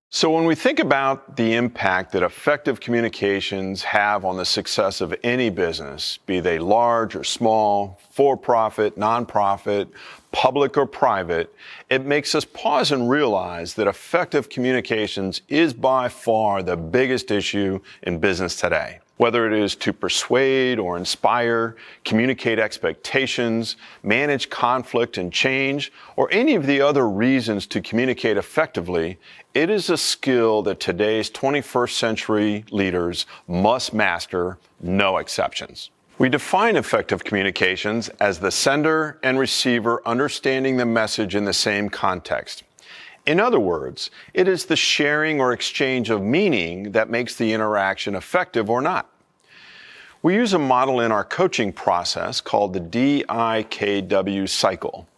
So when we think about the impact that effective communications have on the success of any business, be they large or small, for-profit, nonprofit, public or private, it makes us pause and realize that effective communications is by far the biggest issue in business today. Whether it is to persuade or inspire, communicate expectations, manage conflict and change, or any of the other reasons to communicate effectively, it is a skill that today's 21st century leaders must master, no exceptions. We define effective communications as the sender and receiver understanding the message in the same context. In other words, it is the sharing or exchange of meaning that makes the interaction effective or not. We use a model in our coaching process called the DIKW cycle.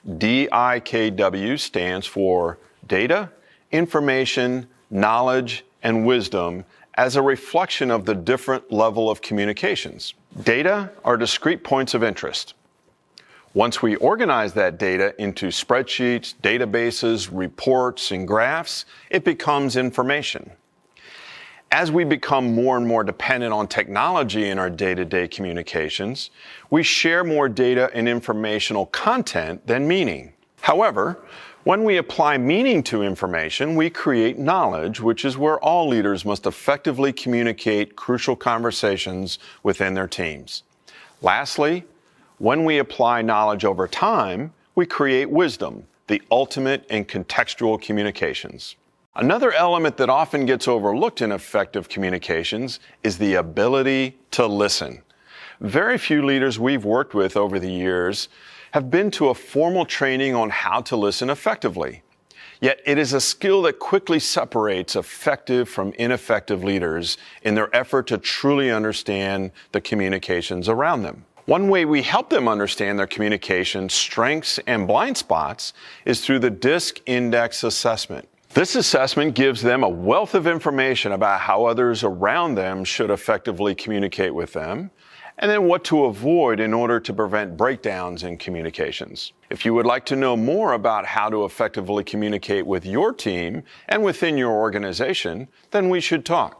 DIKW stands for data, information, knowledge, and wisdom as a reflection of the different level of communications. Data are discrete points of interest. Once we organize that data into spreadsheets, databases, reports, and graphs, it becomes information. As we become more and more dependent on technology in our day-to-day communications, we share more data and informational content than meaning. However, when we apply meaning to information, we create knowledge, which is where all leaders must effectively communicate crucial conversations within their teams. Lastly, when we apply knowledge over time, we create wisdom, the ultimate in contextual communications. Another element that often gets overlooked in effective communications is the ability to listen. Very few leaders we've worked with over the years have been to a formal training on how to listen effectively. Yet it is a skill that quickly separates effective from ineffective leaders in their effort to truly understand the communications around them. One way we help them understand their communication strengths and blind spots is through the DISC Index assessment. This assessment gives them a wealth of information about how others around them should effectively communicate with them, and then what to avoid in order to prevent breakdowns in communications. If you would like to know more about how to effectively communicate with your team and within your organization, then we should talk.